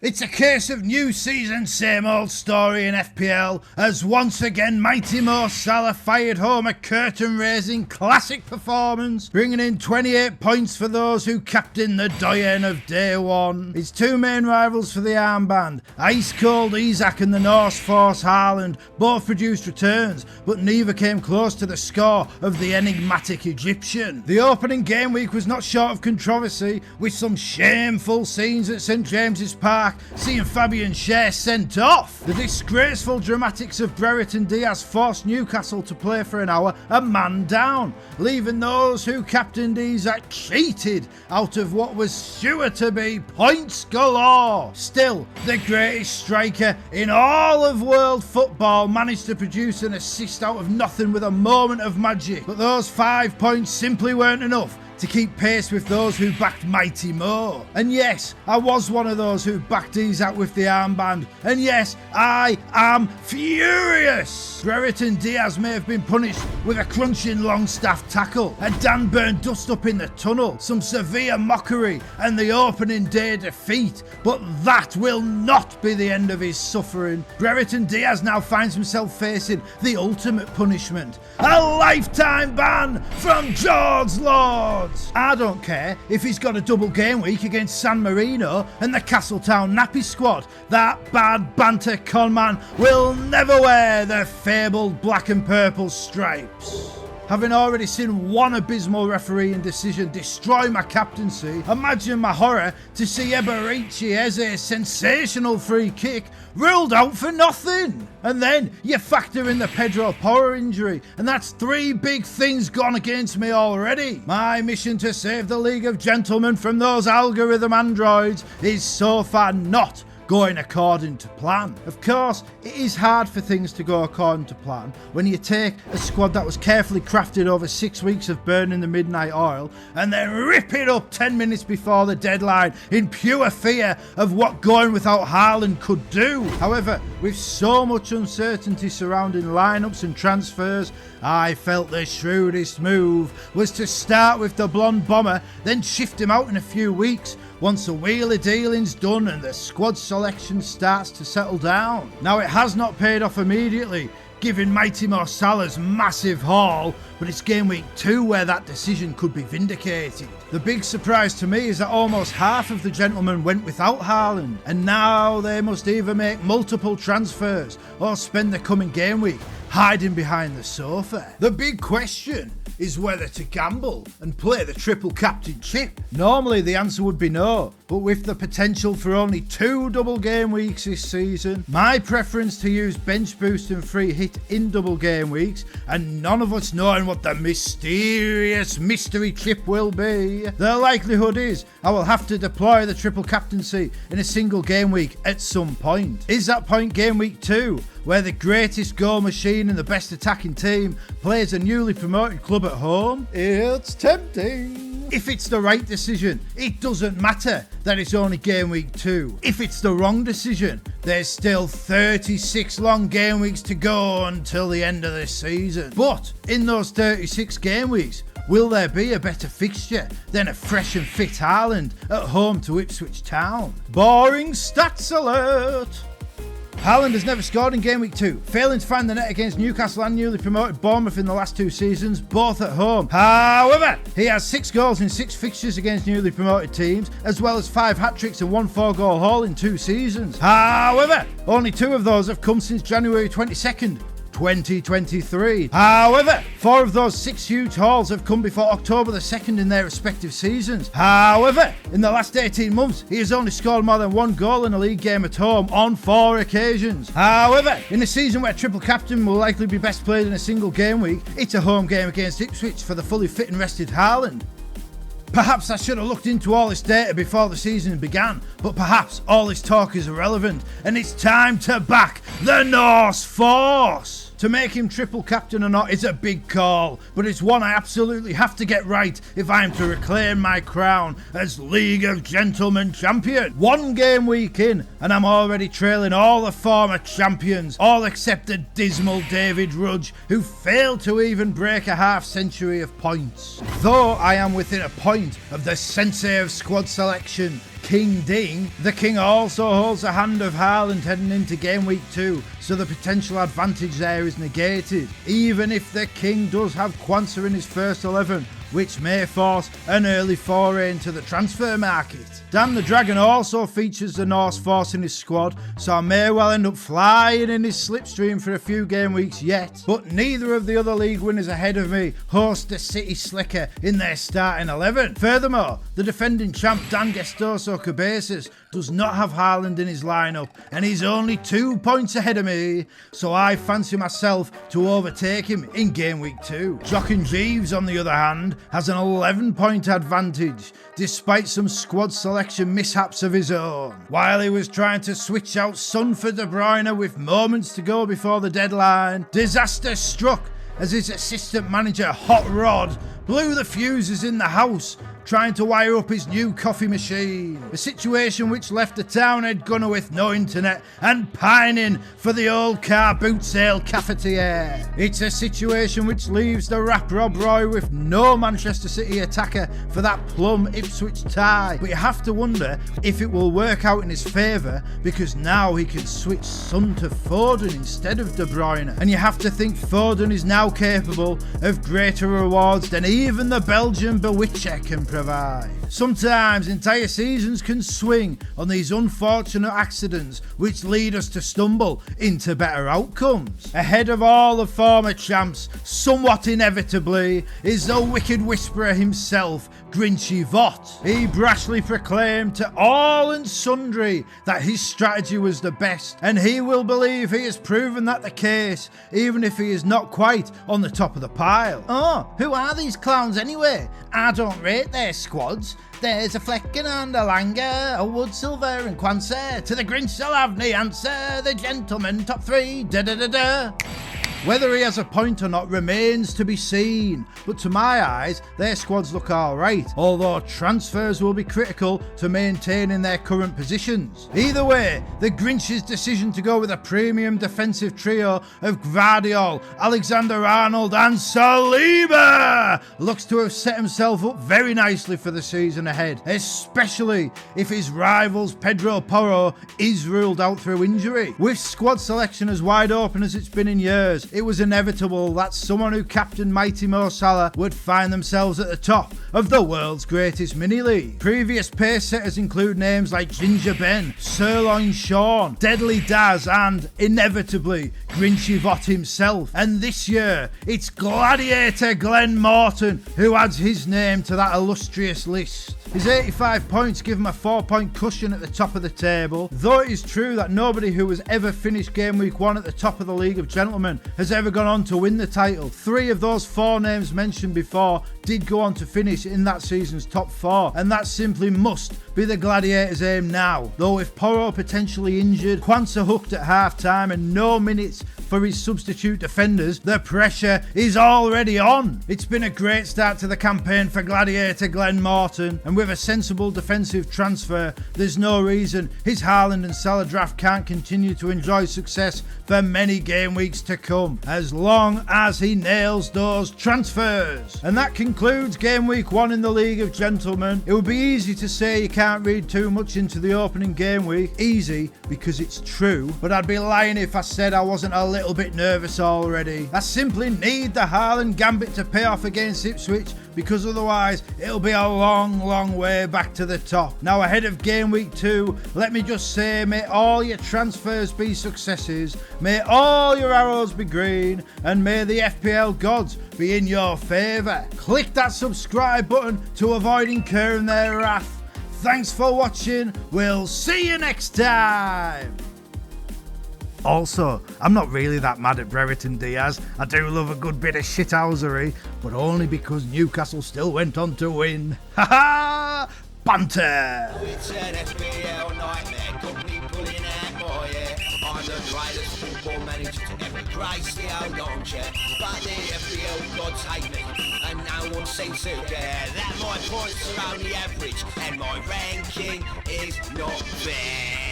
It's a case of new season, same old story in FPL, as once again mighty Mo Salah fired home a curtain-raising classic performance, bringing in 28 points for those who captained the doyen of day one. His two main rivals for the armband, ice-cold Isak and the Norse force Haaland, both produced returns, but neither came close to the score of the enigmatic Egyptian. The opening game week was not short of controversy, with some shameful scenes at St James's Park, seeing Fabian Schär sent off. The disgraceful dramatics of Brereton Diaz forced Newcastle to play for an hour a man down, leaving those who captained Isak cheated out of what was sure to be points galore. Still, the greatest striker in all of world football managed to produce an assist out of nothing with a moment of magic, but those 5 points simply weren't enough to keep pace with those who backed Mighty Mo. And yes, I was one of those who backed Isak with the armband. And yes, I am furious. Brereton Diaz may have been punished with a crunching long-staff tackle, a Dan Burn dust-up in the tunnel, some severe mockery and the opening day defeat, but that will not be the end of his suffering. Brereton Diaz now finds himself facing the ultimate punishment, a lifetime ban from Geord's Lord. I don't care if he's got a double game week against San Marino and the Castletown Nappy squad. That bad banter conman will never wear the fabled black and purple stripes. Having already seen one abysmal refereeing decision destroy my captaincy, imagine my horror to see Eberici Eze's sensational free kick ruled out for nothing. And then you factor in the Pedro Porro injury, and that's 3 big things gone against me already. My mission to save the League of Gentlemen from those algorithm androids is so far not going according to plan. Of course, it is hard for things to go according to plan when you take a squad that was carefully crafted over 6 weeks of burning the midnight oil and then rip it up 10 minutes before the deadline in pure fear of what going without Haaland could do. However, with so much uncertainty surrounding lineups and transfers, I felt the shrewdest move was to start with the blonde bomber, then shift him out in a few weeks once the wheeler dealing's done and the squad selection starts to settle down. Now, it has not paid off immediately, giving Mighty Mo Salah's massive haul, but it's game week 2 where that decision could be vindicated. The big surprise to me is that almost half of the gentlemen went without Haaland, and now they must either make multiple transfers or spend the coming game week hiding behind the sofa. The big question is whether to gamble and play the triple captain chip. Normally the answer would be no, but with the potential for only 2 double game weeks this season, my preference to use bench boost and free hit in double game weeks, and none of us knowing what the mysterious mystery chip will be, the likelihood is I will have to deploy the triple captaincy in a single game week at some point. Is that point game week 2? Where the greatest goal machine and the best attacking team plays a newly promoted club at home? It's tempting. If it's the right decision, it doesn't matter that it's only game week 2. If it's the wrong decision, there's still 36 long game weeks to go until the end of the season. But in those 36 game weeks, will there be a better fixture than a fresh and fit Haaland at home to Ipswich Town? Boring stats alert! Haaland has never scored in game week 2, failing to find the net against Newcastle and newly promoted Bournemouth in the last 2 seasons, both at home. However, he has 6 goals in 6 fixtures against newly promoted teams, as well as 5 hat-tricks and 1 4-goal haul in 2 seasons. However, only 2 of those have come since January 22nd, 2023. However, 4 of those 6 huge hauls have come before October the 2nd in their respective seasons. However, in the last 18 months, he has only scored more than 1 goal in a league game at home on 4 occasions. However, in a season where triple captain will likely be best played in a single game week, it's a home game against Ipswich for the fully fit and rested Haaland. Perhaps I should have looked into all this data before the season began, but perhaps all this talk is irrelevant and it's time to back the Norse force. To make him triple captain or not is a big call, but it's one I absolutely have to get right if I am to reclaim my crown as League of Gentlemen champion. 1 game week in, and I'm already trailing all the former champions, all except the dismal David Rudge, who failed to even break a half-century of points. Though I am within a point of the sensei of squad selection, King Ding, the King also holds a hand of Haaland heading into game week 2, so the potential advantage there is negated, even if the King does have Quansah in his first 11, which may force an early foray into the transfer market. Dan the Dragon also features the Norse Force in his squad, so I may well end up flying in his slipstream for a few game weeks yet. But neither of the other league winners ahead of me host the City Slicker in their starting 11. Furthermore, the defending champ Dan Gestoso Cabezas does not have Haaland in his lineup, and he's only 2 points ahead of me, so I fancy myself to overtake him in game week 2. Jockin Jeeves, on the other hand, has an 11-point advantage, despite some squad selection mishaps of his own. While he was trying to switch out Son for De Bruyne with moments to go before the deadline, disaster struck as his assistant manager Hot Rod blew the fuses in the house trying to wire up his new coffee machine. A situation which left the townhead gunner with no internet and pining for the old car boot sale cafetiere. It's a situation which leaves the rap Rob Roy with no Manchester City attacker for that plum Ipswich tie. But you have to wonder if it will work out in his favour, because now he can switch Son to Foden instead of De Bruyne. And you have to think Foden is now capable of greater rewards than even the Belgian bewitcher can provide. Sometimes entire seasons can swing on these unfortunate accidents which lead us to stumble into better outcomes. Ahead of all the former champs, somewhat inevitably, is the wicked whisperer himself, Grinchy Vogt. He brashly proclaimed to all and sundry that his strategy was the best, and he will believe he has proven that the case, even if he is not quite on the top of the pile. Oh, who are these clowns anyway? I don't rate their squads. There's a Flecken and a Langer, a Wood, Silver and Quansah. To the Grinch I'll have the answer, the gentleman top 3, da-da-da-da. Whether he has a point or not remains to be seen, but to my eyes, their squads look alright, although transfers will be critical to maintaining their current positions. Either way, the Grinch's decision to go with a premium defensive trio of Gvardiol, Alexander-Arnold and Saliba looks to have set himself up very nicely for the season ahead, especially if his rivals Pedro Porro is ruled out through injury. With squad selection as wide open as it's been in years, it was inevitable that someone who captained mighty Mo Salah would find themselves at the top of the world's greatest mini-league. Previous pace setters include names like Ginger Ben, Sirloin Sean, Deadly Daz and, inevitably, Grinchy Vogt himself. And this year, it's Gladiator Glenn Morton who adds his name to that illustrious list. His 85 points give him a 4-point cushion at the top of the table, though it is true that nobody who has ever finished game week 1 at the top of the League of Gentlemen has ever gone on to win the title. 3 of those 4 names mentioned before did go on to finish in that season's top 4, and that simply must be the Gladiators' aim now. Though with Porro potentially injured, Quansah hooked at half-time and no minutes for his substitute defenders, the pressure is already on. It's been a great start to the campaign for Gladiator Glenn Morton, and with a sensible defensive transfer, there's no reason his Haaland and Salah draft can't continue to enjoy success for many game weeks to come, as long as he nails those transfers. And that concludes game week 1 in the League of Gentlemen. It would be easy to say you can't read too much into the opening game week. Easy, because it's true, but I'd be lying if I said I wasn't a little bit nervous already. I simply need the Haaland gambit to pay off against Ipswich, because otherwise it'll be a long way back to the top. Now, ahead of game week 2, let me just say, may all your transfers be successes, may all your arrows be green, and may the FPL gods be in your favour. Click that subscribe button to avoid incurring their wrath. Thanks for watching, we'll see you next time. Also, I'm not really that mad at Brereton Diaz. I do love a good bit of shithousery, but only because Newcastle still went on to win. Ha ha! Banter! It's an FPL Nightmare, company pulling out more, yeah. I'm the greatest football manager to ever grace the old armchair, but the FPL gods hate me, and no one seems to care that my points are only average, and my ranking is not fair.